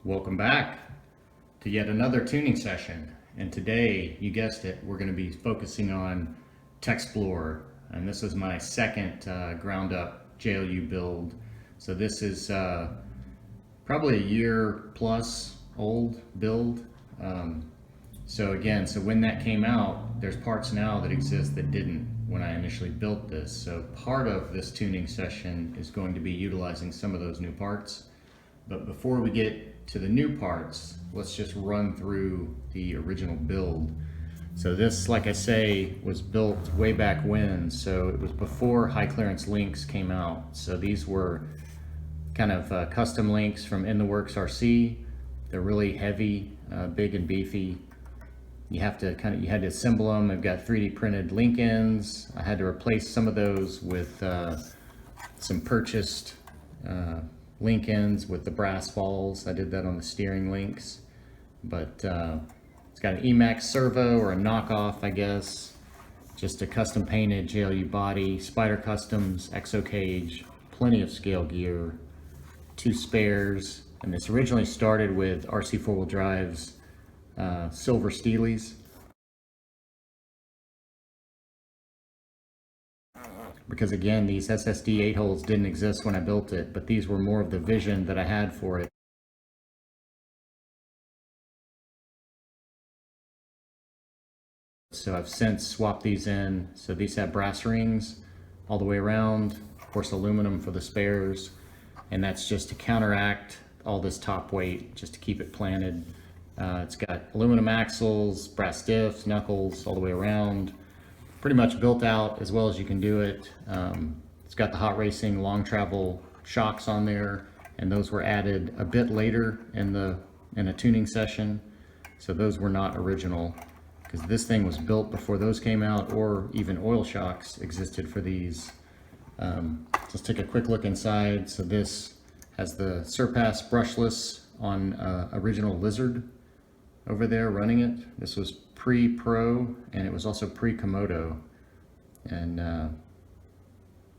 Welcome back to yet another tuning session. And today, you guessed it, we're going to be focusing on Texplorer. And this is my second ground up JLU build. So this is probably a year plus old build. So when that came out, there's parts now that exist that didn't when I initially built this. So part of this tuning session is going to be utilizing some of those new parts. But before we get to the new parts, let's just run through the original build. So this, like I say, was built way back when, so it was before high clearance links came out. So these were kind of custom links from In the Works RC. They're really heavy, big and beefy. You had to assemble them. They've got 3D printed link ends. I had to replace some of those with some purchased link ends with the brass balls. I did that on the steering links, but it's got an Emax servo, or a knockoff, I guess. Just a custom painted JLU body, Spider Customs, exo cage, plenty of scale gear, 2 spares, and this originally started with RC 4-wheel drive's silver Steelies. Because again, these SSD 8-holes didn't exist when I built it, but these were more of the vision that I had for it. So I've since swapped these in. So these have brass rings all the way around, of course aluminum for the spares, and that's just to counteract all this top weight, just to keep it planted. It's got aluminum axles, brass diffs, knuckles all the way around. Pretty much built out as well as you can do it. It's got the hot racing long travel shocks on there, and those were added a bit later in a tuning session. So those were not original, because this thing was built before those came out, or even oil shocks existed for these. Let's take a quick look inside. So this has the Surpass brushless on original Lizard over there running it. This was pre-Pro, and it was also pre-Komodo. And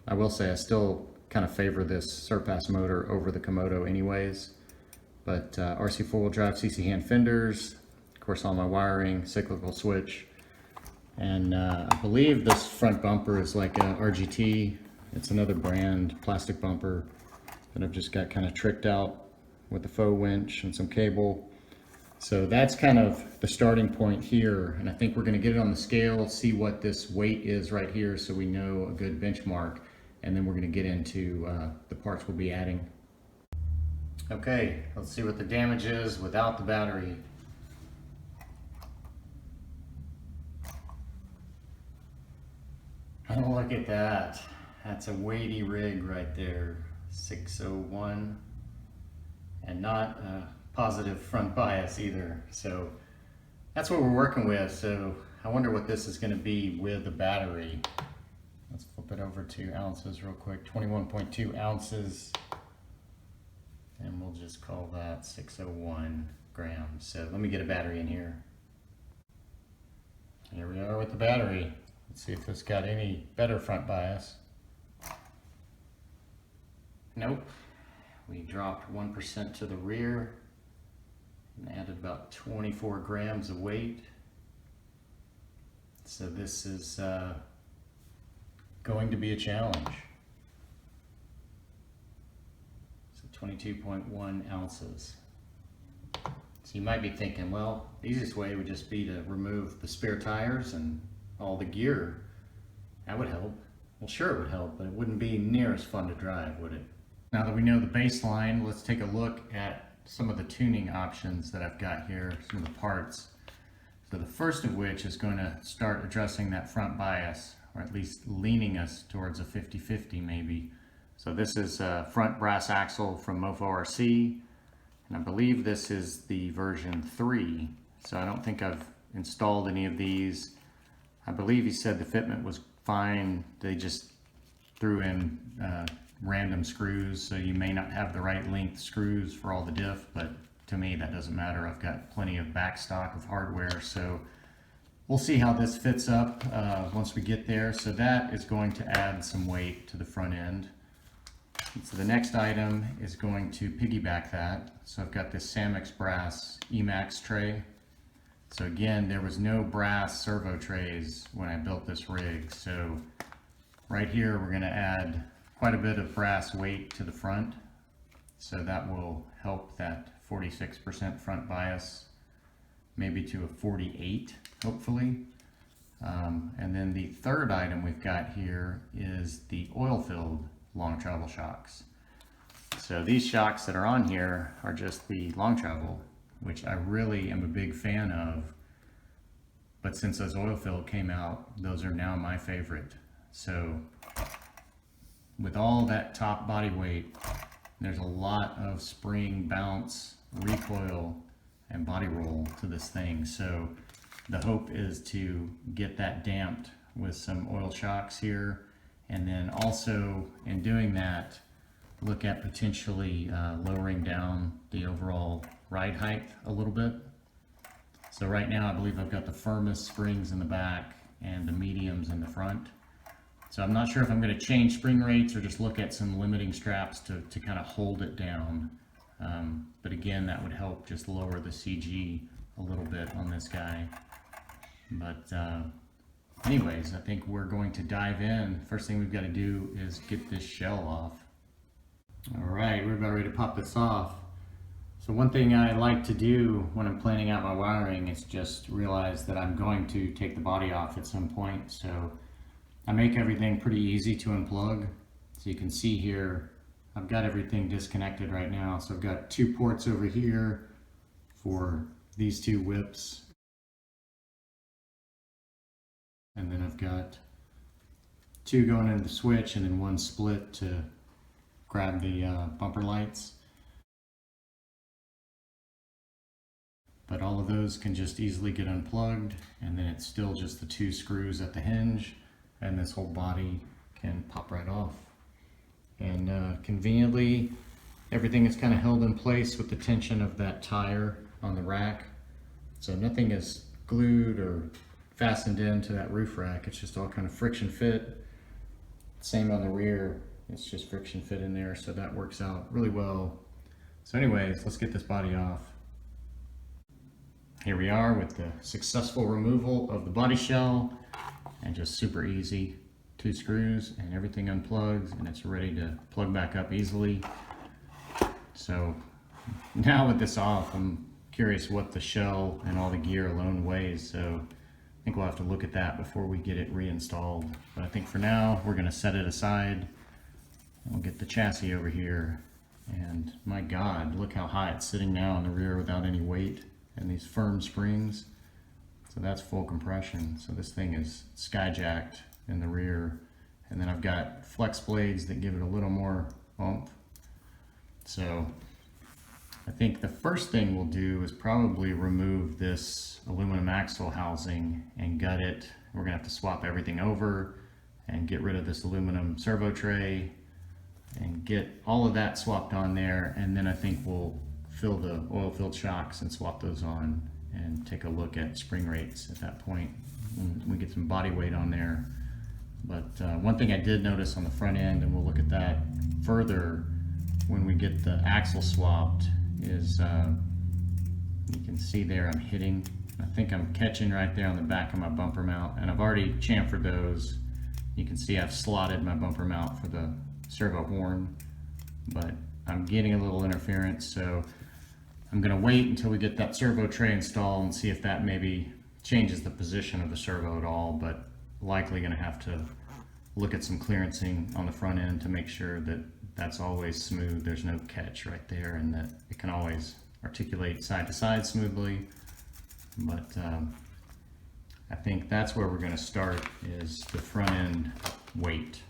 I will say I still kind of favor this Surpass motor over the Komodo anyways. But RC 4-wheel drive CC hand fenders, of course all my wiring, cyclical switch. And I believe this front bumper is like a RGT. It's another brand plastic bumper that I've just got kind of tricked out with a faux winch and some cable. So that's kind of the starting point here, and I think we're going to get it on the scale, see what this weight is right here so we know a good benchmark, and then we're going to get into the parts we'll be adding. Okay, let's see what the damage is without the battery. Oh, look at that. That's a weighty rig right there, 601, and not positive front bias either. So that's what we're working with. So I wonder what this is going to be with the battery. Let's flip it over to ounces real quick. 21.2 ounces, and we'll just call that 601 grams. So let me get a battery in here. Here we are with the battery. Let's see if it's got any better front bias. Nope. We dropped 1% to the rear and added about 24 grams of weight. So this is going to be a challenge. So 22.1 ounces. So you might be thinking, well, the easiest way would just be to remove the spare tires and all the gear. That would help. Well, sure it would help, but it wouldn't be near as fun to drive, would it? Now that we know the baseline, let's take a look at some of the tuning options that I've got here, some of the parts. So the first of which is going to start addressing that front bias, or at least leaning us towards a 50-50 maybe. So this is a front brass axle from Mofo RC, and I believe this is the version 3. So I don't think I've installed any of these. I believe he said the fitment was fine. They just threw in random screws, so you may not have the right length screws for all the diff, but to me that doesn't matter. I've got plenty of back stock of hardware, so we'll see how this fits up once we get there. So that is going to add some weight to the front end. So the next item is going to piggyback that. So I've got this Samex brass Emax tray. So again, there was no brass servo trays when I built this rig. So right here, we're going to add quite a bit of brass weight to the front. So that will help that 46% front bias, maybe to a 48, hopefully. And then the third item we've got here is the oil-filled long travel shocks. So these shocks that are on here are just the long travel, which I really am a big fan of. But since those oil-filled came out, those are now my favorite. So with all that top body weight, there's a lot of spring, bounce, recoil, and body roll to this thing. So the hope is to get that damped with some oil shocks here, and then also in doing that, look at potentially lowering down the overall ride height a little bit. So right now I believe I've got the firmest springs in the back and the mediums in the front. So I'm not sure if I'm going to change spring rates or just look at some limiting straps to kind of hold it down. But again, that would help just lower the CG a little bit on this guy. But anyways, I think we're going to dive in. First thing we've got to do is get this shell off. All right, we're about ready to pop this off. So one thing I like to do when I'm planning out my wiring is just realize that I'm going to take the body off at some point. So I make everything pretty easy to unplug. So you can see here, I've got everything disconnected right now. So I've got 2 ports over here for these 2 whips. And then I've got 2 going into the switch and then 1 split to grab the bumper lights. But all of those can just easily get unplugged, and then it's still just the 2 screws at the hinge, and this whole body can pop right off. And conveniently, everything is kind of held in place with the tension of that tire on the rack. So nothing is glued or fastened into that roof rack. It's just all kind of friction fit. Same on the rear, it's just friction fit in there, so that works out really well. So anyways, let's get this body off. Here we are with the successful removal of the body shell, and just super easy. 2 screws and everything unplugs, and it's ready to plug back up easily. So now with this off, I'm curious what the shell and all the gear alone weighs. So I think we'll have to look at that before we get it reinstalled. But I think for now, we're gonna set it aside. We'll get the chassis over here. And my God, look how high it's sitting now in the rear without any weight and these firm springs. So that's full compression. So this thing is skyjacked in the rear. And then I've got flex blades that give it a little more oomph. So I think the first thing we'll do is probably remove this aluminum axle housing and gut it. We're gonna have to swap everything over and get rid of this aluminum servo tray and get all of that swapped on there. And then I think we'll fill the oil-filled shocks and swap those on and take a look at spring rates at that point when we get some body weight on there. But one thing I did notice on the front end, and we'll look at that further when we get the axle swapped, is you can see there I'm hitting, I think I'm catching right there on the back of my bumper mount, and I've already chamfered those. You can see I've slotted my bumper mount for the servo horn, but I'm getting a little interference, so I'm gonna wait until we get that servo tray installed and see if that maybe changes the position of the servo at all, but likely gonna have to look at some clearancing on the front end to make sure that that's always smooth, there's no catch right there, and that it can always articulate side to side smoothly. But I think that's where we're gonna start, is the front end weight.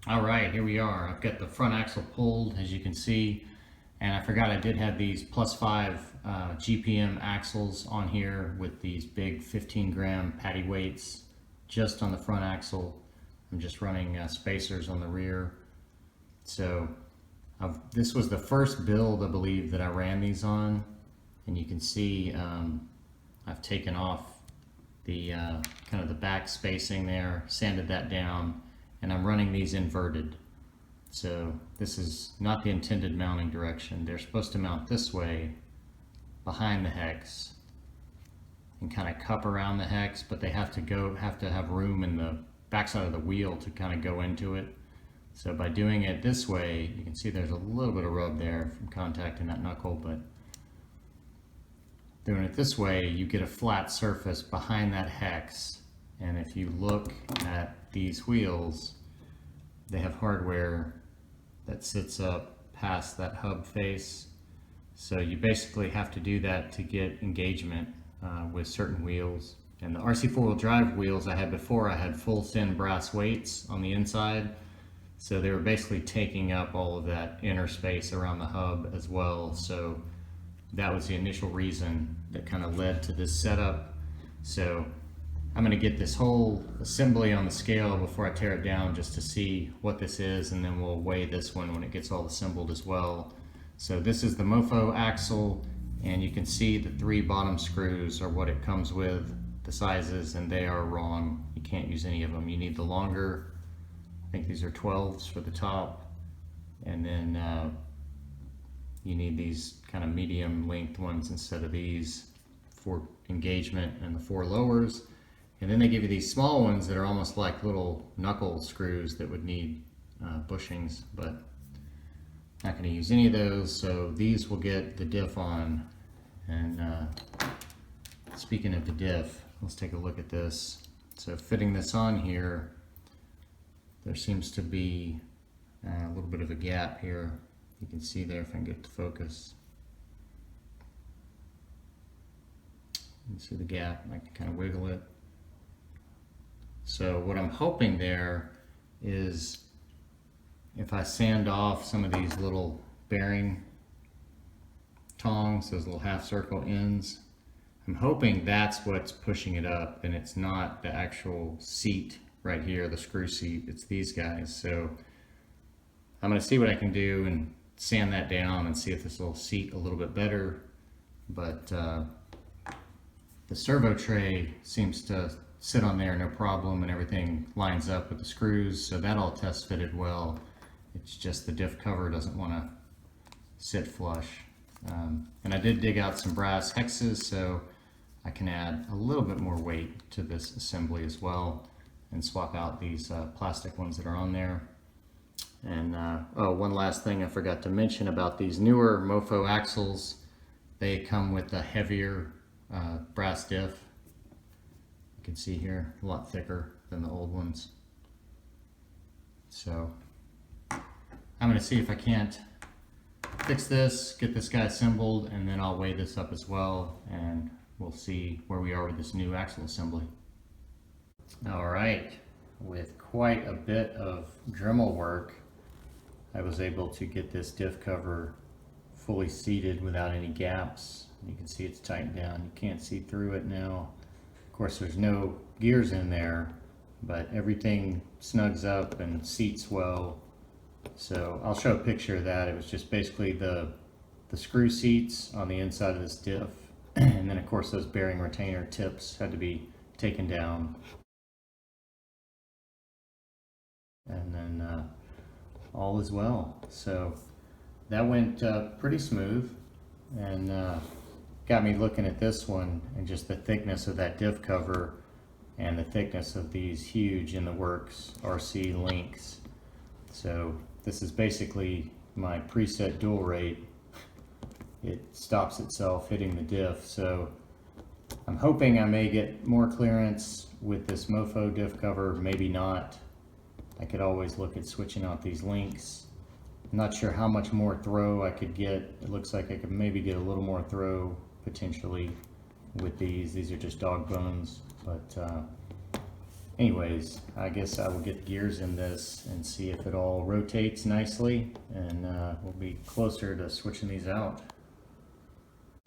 All right, here we are. I've got the front axle pulled, as you can see, and I forgot I did have these +5 GPM axles on here with these big 15-gram patty weights just on the front axle. I'm just running spacers on the rear. So this was the first build, I believe, that I ran these on, and you can see I've taken off the kind of the back spacing there, sanded that down, and I'm running these inverted. So this is not the intended mounting direction. They're supposed to mount this way behind the hex and kind of cup around the hex, but they have to have room in the backside of the wheel to kind of go into it. So by doing it this way, you can see there's a little bit of rub there from contacting that knuckle, but doing it this way, you get a flat surface behind that hex. And if you look at these wheels, they have hardware that sits up past that hub face. So you basically have to do that to get engagement with certain wheels. And the RC four-wheel drive wheels I had before, I had full thin brass weights on the inside. So they were basically taking up all of that inner space around the hub as well. So that was the initial reason that kind of led to this setup. So I'm going to get this whole assembly on the scale before I tear it down just to see what this is, and then we'll weigh this one when it gets all assembled as well. So this is the Mofo axle, and you can see the 3 bottom screws are what it comes with, the sizes, and they are wrong. You can't use any of them. You need the longer, I think these are 12s for the top, and then you need these kind of medium length ones instead of these for engagement and the 4 lowers. And then they give you these small ones that are almost like little knuckle screws that would need bushings, but not going to use any of those. So these will get the diff on. And speaking of the diff, let's take a look at this. So fitting this on here, there seems to be a little bit of a gap here. You can see there if I can get to focus. You can see the gap. I can kind of wiggle it. So what I'm hoping there is if I sand off some of these little bearing tongs, those little half circle ends, I'm hoping that's what's pushing it up, and it's not the actual seat right here, the screw seat, it's these guys. So I'm going to see what I can do and sand that down and see if this will seat a little bit better. But the servo tray seems to sit on there no problem, and everything lines up with the screws, so that all test fitted well. It's just the diff cover doesn't want to sit flush. And I did dig out some brass hexes, so I can add a little bit more weight to this assembly as well and swap out these plastic ones that are on there. And oh, one last thing I forgot to mention about these newer Mofo axles. They come with a heavier brass diff. You can see here, a lot thicker than the old ones. So I'm going to see if I can't fix this, get this guy assembled, and then I'll weigh this up as well, and we'll see where we are with this new axle assembly. All right, with quite a bit of Dremel work, I was able to get this diff cover fully seated without any gaps. You can see it's tightened down. You can't see through it now. Of course, there's no gears in there, but everything snugs up and seats well. So I'll show a picture of that. It was just basically the screw seats on the inside of this diff, and then of course those bearing retainer tips had to be taken down. And then all is well. So that went pretty smooth, and got me looking at this one and just the thickness of that diff cover and the thickness of these huge in the works RC links. So this is basically my preset dual rate. It stops itself hitting the diff. So I'm hoping I may get more clearance with this Mofo diff cover, maybe not. I could always look at switching out these links. I'm not sure how much more throw I could get. It looks like I could maybe get a little more throw potentially with these. These are just dog bones, but anyways, I guess I will get the gears in this and see if it all rotates nicely, and we'll be closer to switching these out.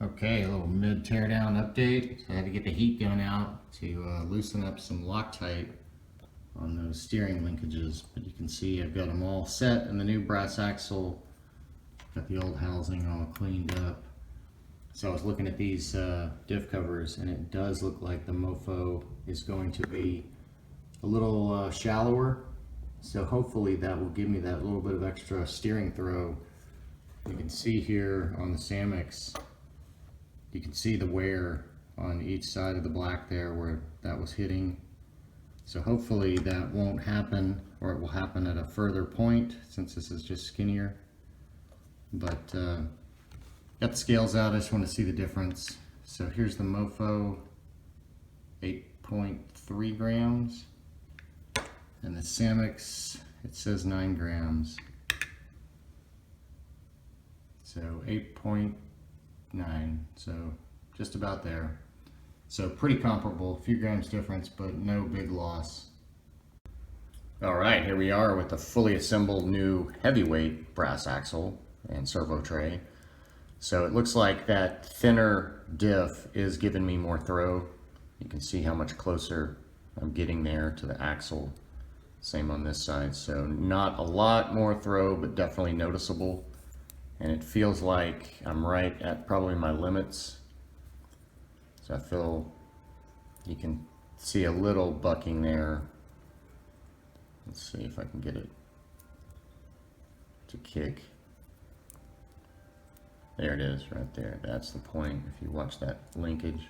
Okay, a little mid teardown update. I had to get the heat gun out to loosen up some Loctite on those steering linkages, but you can see I've got them all set in the new brass axle. Got the old housing all cleaned up. So I was looking at these diff covers, and it does look like the Mofo is going to be a little shallower. So hopefully that will give me that little bit of extra steering throw. You can see here on the SAMX, you can see the wear on each side of the black there where that was hitting. So hopefully that won't happen, or it will happen at a further point since this is just skinnier. But got the scales out, I just want to see the difference. So here's the Mofo, 8.3 grams. And the SAMX, it says 9 grams. So 8.9, so just about there. So pretty comparable, a few grams difference, but no big loss. All right, here we are with the fully assembled new heavyweight brass axle and servo tray. So it looks like that thinner diff is giving me more throw. You can see how much closer I'm getting there to the axle. Same on this side, so not a lot more throw, but definitely noticeable. And it feels like I'm right at probably my limits. So I feel you can see a little bucking there. Let's see if I can get it to kick. There it is right there. That's the point if you watch that linkage.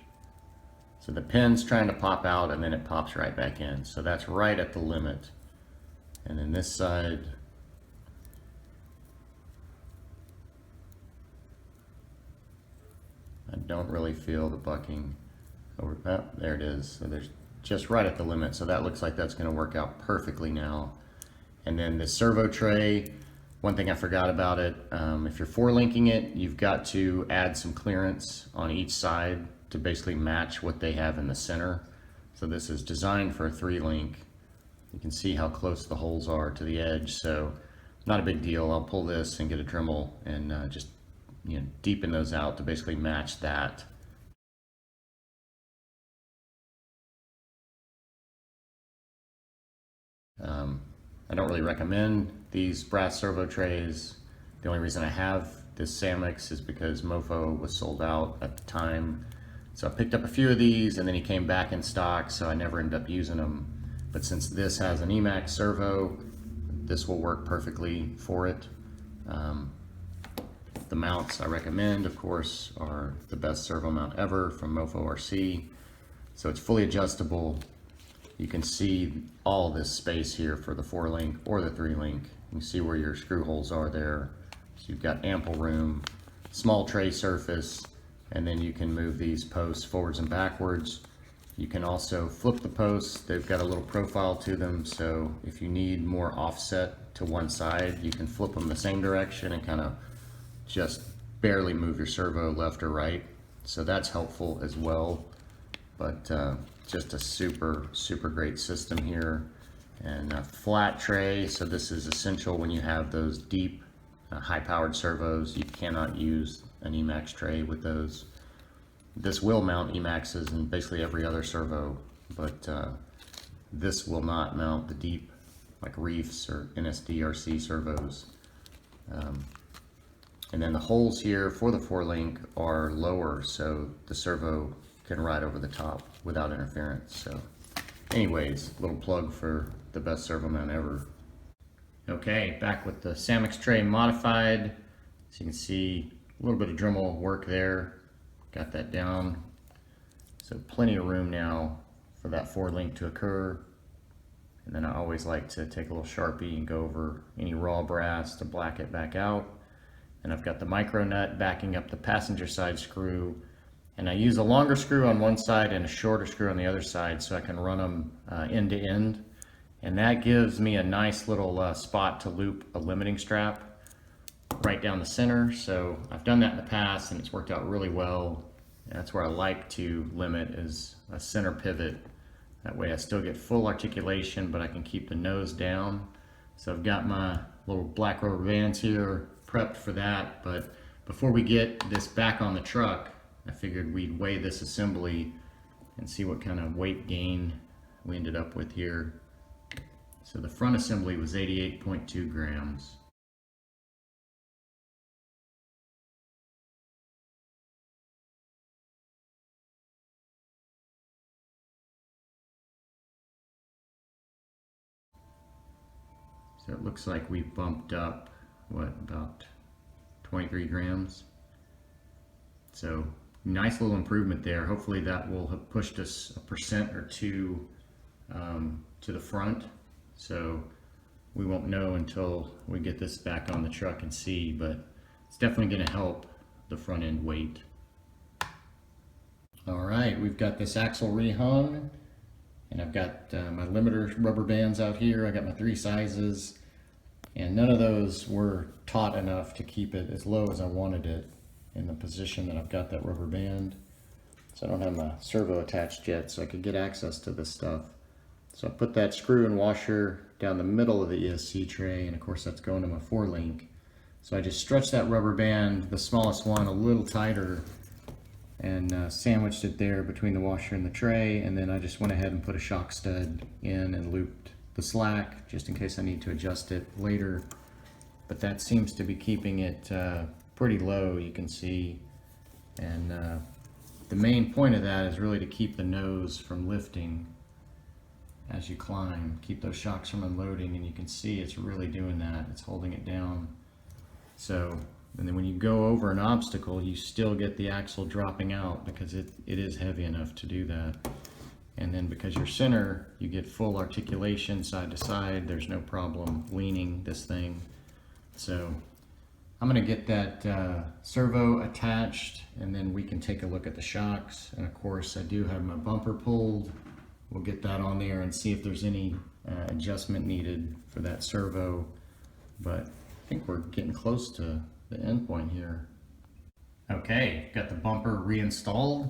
So the pin's trying to pop out and then it pops right back in. So that's right at the limit. And then this side, I don't really feel the bucking over. Oh, there it is. So there's just right at the limit. So that looks like that's going to work out perfectly now. And then the servo tray, one thing I forgot about it, if you're four-linking it, you've got to add some clearance on each side to basically match what they have in the center. So this is designed for a 3-link. You can see how close the holes are to the edge, so not a big deal. I'll pull this and get a Dremel and just deepen those out to basically match that. I don't really recommend these brass servo trays. The only reason I have this SAMX is because Mofo was sold out at the time. So I picked up a few of these and then he came back in stock, so I never ended up using them. But since this has an Emax servo, this will work perfectly for it. The mounts I recommend, of course, are the best servo mount ever from Mofo RC. So it's fully adjustable. You can see all this space here for the 4-link or the 3-link. You can see where your screw holes are there. So you've got ample room, small tray surface, and then you can move these posts forwards and backwards. You can also flip the posts. They've got a little profile to them, so if you need more offset to one side, you can flip them the same direction and kind of just barely move your servo left or right. So that's helpful as well. But just a super great system here. And a flat tray, so this is essential when you have those deep, high-powered servos. You cannot use an Emax tray with those. This will mount Emaxes and basically every other servo, but this will not mount the deep, like Reefs or NSD-RC servos. And then the holes here for the 4-link are lower, so the servo can ride over the top without interference. So anyways, little plug for the best servo mount ever. Okay, back with the SAMX tray modified. So you can see a little bit of Dremel work there. Got that down. So plenty of room now for that 4-link to occur. And then I always like to take a little Sharpie and go over any raw brass to black it back out. And I've got the micro nut backing up the passenger side screw. And I use a longer screw on one side and a shorter screw on the other side so I can run them end to end. And that gives me a nice little spot to loop a limiting strap right down the center. So I've done that in the past and it's worked out really well. And that's where I like to limit, is a center pivot. That way I still get full articulation, but I can keep the nose down. So I've got my little black rubber bands here prepped for that. But before we get this back on the truck, I figured we'd weigh this assembly and see what kind of weight gain we ended up with here. So the front assembly was 88.2 grams. So it looks like we bumped up, what, about 23 grams. So nice little improvement there. Hopefully that will have pushed us a % or two to the front. So we won't know until we get this back on the truck and see, but it's definitely going to help the front end weight. All right, we've got this axle rehung, and I've got my limiter rubber bands out here. I got my 3 sizes, and none of those were taut enough to keep it as low as I wanted it in the position that I've got that rubber band. So I don't have my servo attached yet, so I could get access to this stuff. So I put that screw and washer down the middle of the ESC tray, and of course that's going to my 4-link. So I just stretched that rubber band, the smallest one, a little tighter, and sandwiched it there between the washer and the tray, and then I just went ahead and put a shock stud in and looped the slack just in case I need to adjust it later. But that seems to be keeping it pretty low, you can see, and the main point of that is really to keep the nose from lifting as you climb, keep those shocks from unloading, and you can see it's really doing that. It's holding it down. So, and then when you go over an obstacle, you still get the axle dropping out because it is heavy enough to do that. And then because you're center, you get full articulation side to side. There's no problem leaning this thing. So I'm going to get that servo attached, and then we can take a look at the shocks. And of course I do have my bumper pulled. We'll get that on there and see if there's any adjustment needed for that servo. But I think we're getting close to the end point here. Okay, got the bumper reinstalled.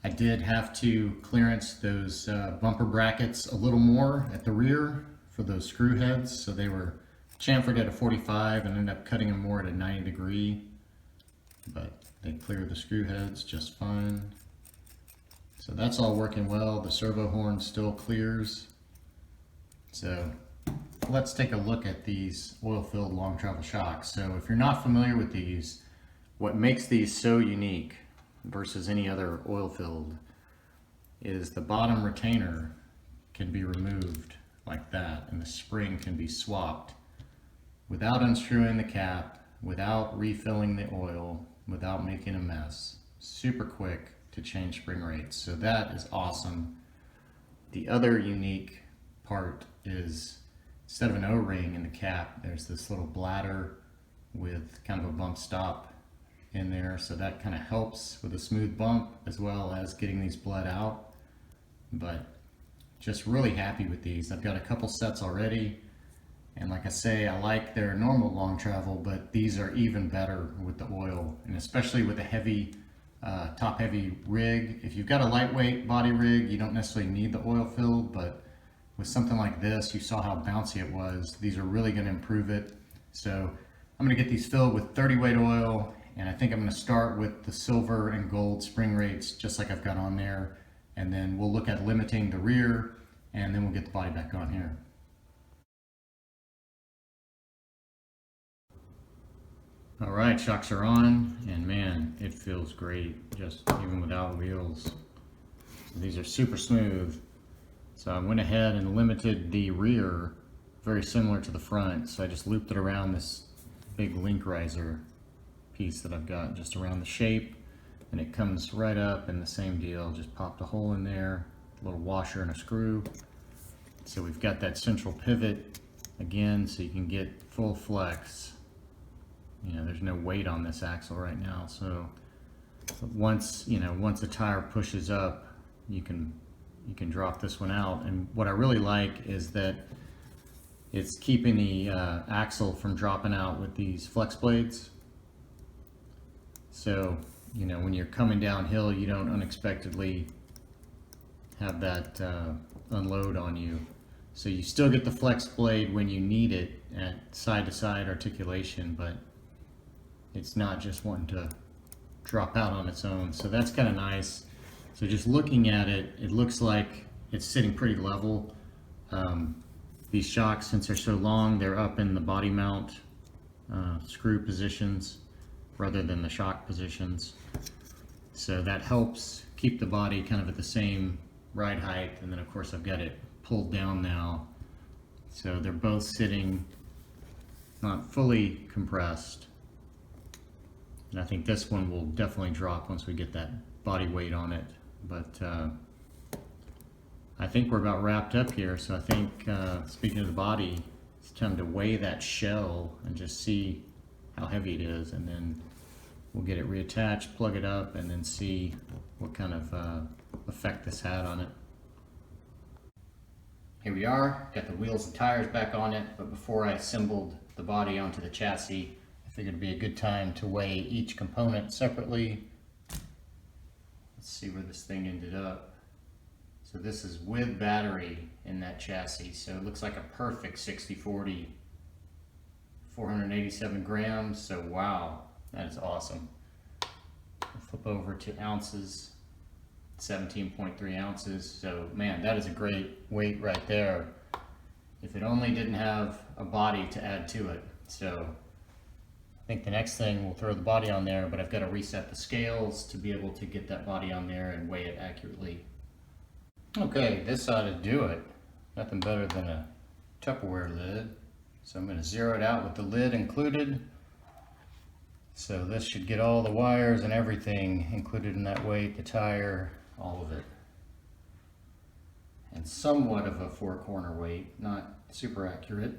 I did have to clearance those bumper brackets a little more at the rear for those screw heads. So they were chamfered at a 45 and ended up cutting them more at a 90 degree. But they cleared the screw heads just fine. So that's all working well. The servo horn still clears. So let's take a look at these oil-filled long travel shocks. So if you're not familiar with these, what makes these so unique versus any other oil-filled is the bottom retainer can be removed like that, and the spring can be swapped without unscrewing the cap, without refilling the oil, without making a mess. Super quick to change spring rates. So that is awesome. The other unique part is instead of an O-ring in the cap, there's this little bladder with kind of a bump stop in there. So that kind of helps with a smooth bump as well as getting these bled out. But just really happy with these. I've got a couple sets already. And like I say, I like their normal long travel, but these are even better with the oil, and especially with a heavy top heavy rig. If you've got a lightweight body rig, you don't necessarily need the oil filled, but with something like this, you saw how bouncy it was. These are really going to improve it. So I'm going to get these filled with 30 weight oil, and I think I'm going to start with the silver and gold spring rates just like I've got on there, and then we'll look at limiting the rear, and then we'll get the body back on here. All right, shocks are on, and man, it feels great, just even without wheels. So these are super smooth. So I went ahead and limited the rear, very similar to the front. So I just looped it around this big link riser piece that I've got just around the shape, and it comes right up, and the same deal, just popped a hole in there, a little washer and a screw. So we've got that central pivot again, so you can get full flex. You know, there's no weight on this axle right now, so once the tire pushes up, you can drop this one out. And what I really like is that it's keeping the axle from dropping out with these flex blades. So, you know, when you're coming downhill, you don't unexpectedly have that unload on you. So you still get the flex blade when you need it at side-to-side articulation, but it's not just wanting to drop out on its own. So that's kind of nice. So just looking at it, it looks like it's sitting pretty level. These shocks, since they're so long, they're up in the body mount screw positions rather than the shock positions. So that helps keep the body kind of at the same ride height. And then of course I've got it pulled down now So they're both sitting not fully compressed. And I think this one will definitely drop once we get that body weight on it. But I think we're about wrapped up here. So I think, speaking of the body, it's time to weigh that shell and just see how heavy it is. And then we'll get it reattached, plug it up, and then see what kind of effect this had on it. Here we are, got the wheels and tires back on it, but before I assembled the body onto the chassis, I figured it'd be a good time to weigh each component separately. Let's see where this thing ended up. So this is with battery in that chassis, so it looks like a perfect 60/40, 487 grams, so wow, that is awesome. I'll flip over to ounces. 17.3 ounces. So man, that is a great weight right there. If it only didn't have a body to add to it. So I think the next thing we'll throw the body on there, but I've got to reset the scales to be able to get that body on there and weigh it accurately. Okay, this ought to do it. Nothing better than a Tupperware lid. So I'm going to zero it out with the lid included. So this should get all the wires and everything included in that weight, the tire, all of it. And somewhat of a 4-corner weight, not super accurate,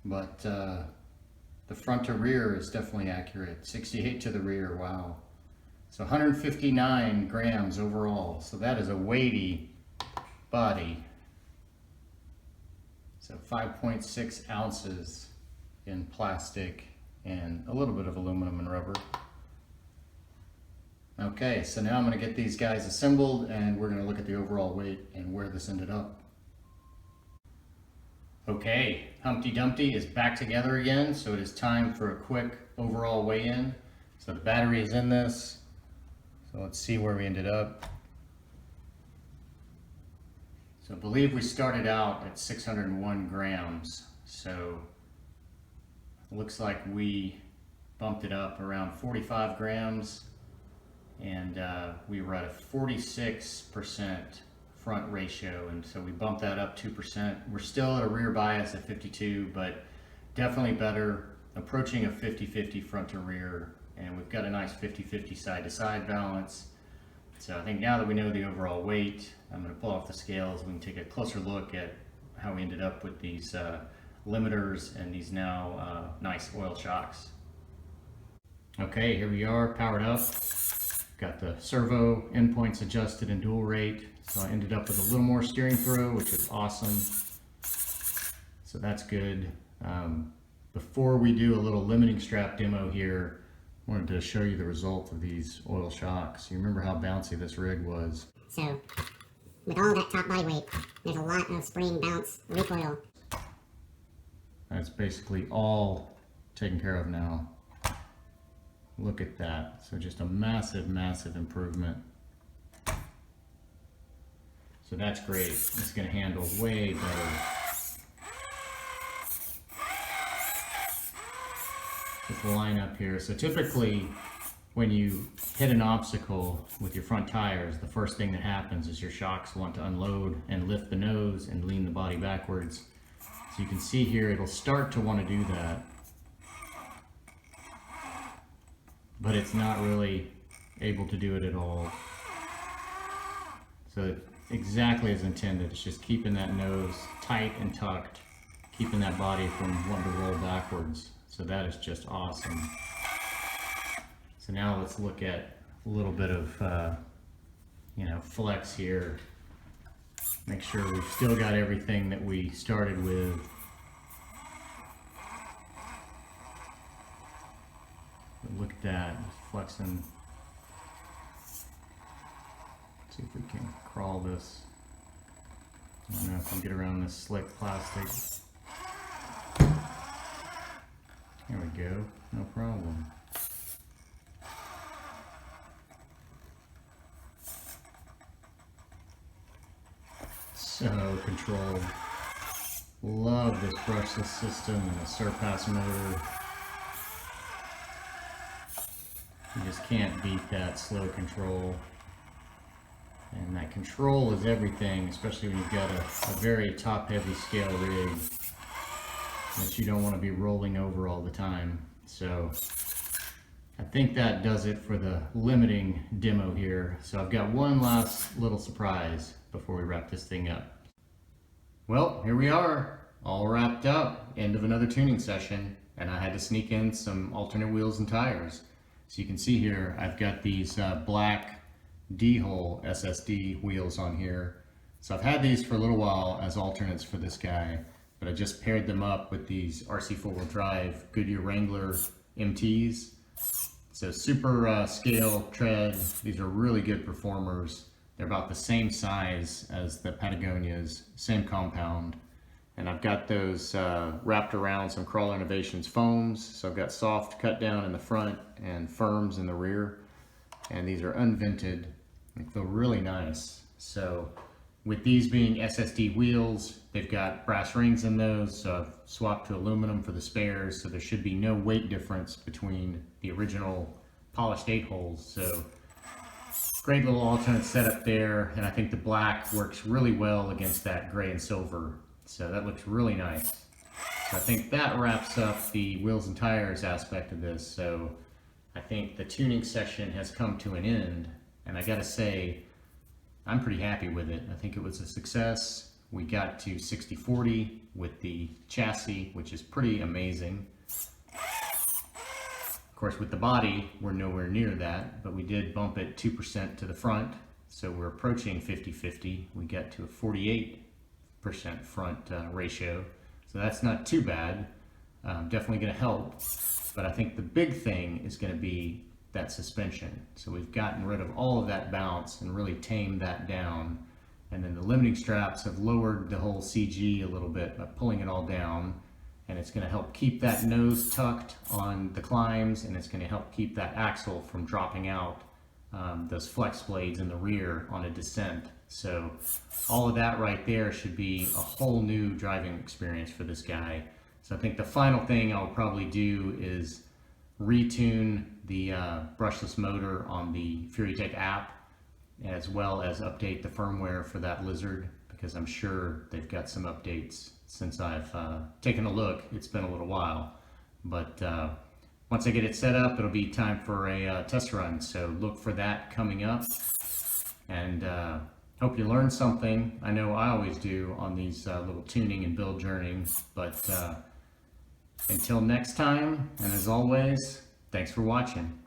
but the front to rear is definitely accurate. 68 to the rear, wow. So 159 grams overall, so that is a weighty body. So 5.6 ounces in plastic and a little bit of aluminum and rubber. Okay, so now I'm going to get these guys assembled and we're going to look at the overall weight and where this ended up. Okay, Humpty Dumpty is back together again, so it is time for a quick overall weigh-in. So the battery is in this, so let's see where we ended up. So I believe we started out at 601 grams, so it looks like we bumped it up around 45 grams. And we were at a 46% front ratio, and so we bumped that up 2%. We're still at a rear bias at 52, but definitely better, approaching a 50-50 front to rear, and we've got a nice 50-50 side to side balance. So I think now that we know the overall weight, I'm going to pull off the scales. We can take a closer look at how we ended up with these limiters and these now nice oil shocks. Okay, here we are, powered up. Got the servo endpoints adjusted in dual rate, so I ended up with a little more steering throw, which is awesome. So that's good. Before we do a little limiting strap demo here, I wanted to show you the result of these oil shocks. You remember how bouncy this rig was. So with all that top body weight, there's a lot of spring, bounce, recoil. That's basically all taken care of now. Look at that. So just a massive, massive improvement. So that's great. It's going to handle way better. Just line up here. So typically when you hit an obstacle with your front tires, the first thing that happens is your shocks want to unload and lift the nose and lean the body backwards. So you can see here it'll start to want to do that, but it's not really able to do it at all. So exactly as intended, it's just keeping that nose tight and tucked, keeping that body from wanting to roll backwards. So that is just awesome. So now let's look at a little bit of flex here. Make sure we've still got everything that we started with. But look at that, flexing. Let's see if we can crawl this. I don't know if I can get around this slick plastic. There we go, no problem. So controlled. Love this brushless system and the surpass motor. You just can't beat that slow control. And that control is everything, especially when you've got a very top-heavy scale rig that you don't want to be rolling over all the time. So I think that does it for the limiting demo here. So I've got one last little surprise before we wrap this thing up. Well, here we are, all wrapped up, end of another tuning session, and I had to sneak in some alternate wheels and tires. So you can see here, I've got these black D-hole SSD wheels on here. So I've had these for a little while as alternates for this guy, but I just paired them up with these RC 4-wheel drive Goodyear Wrangler MTs. So super scale tread. These are really good performers. They're about the same size as the Patagonias, same compound. And I've got those wrapped around some Crawler Innovations foams. So I've got soft cut down in the front and firms in the rear. And these are unvented. They feel really nice. So with these being SSD wheels, they've got brass rings in those. So I've swapped to aluminum for the spares. So there should be no weight difference between the original polished 8-holes. So great little alternate setup there. And I think the black works really well against that gray and silver. So that looks really nice. So I think that wraps up the wheels and tires aspect of this. So I think the tuning session has come to an end, and I gotta say, I'm pretty happy with it. I think it was a success. We got to 60/40 with the chassis, which is pretty amazing. Of course, with the body, we're nowhere near that, but we did bump it 2% to the front, so we're approaching 50/50. We got to a 48% front ratio, so that's not too bad. Definitely gonna help. But I think the big thing is going to be that suspension. So we've gotten rid of all of that bounce and really tamed that down. And then the limiting straps have lowered the whole CG a little bit by pulling it all down. And it's going to help keep that nose tucked on the climbs, and it's going to help keep that axle from dropping out, those flex blades in the rear on a descent. So all of that right there should be a whole new driving experience for this guy. So I think the final thing I'll probably do is retune the brushless motor on the FURITEK app, as well as update the firmware for that Lizard, because I'm sure they've got some updates since I've taken a look. It's been a little while, but once I get it set up, it'll be time for a test run. So look for that coming up, and hope you learned something. I know I always do on these little tuning and build journeys, but until next time, and as always, thanks for watching.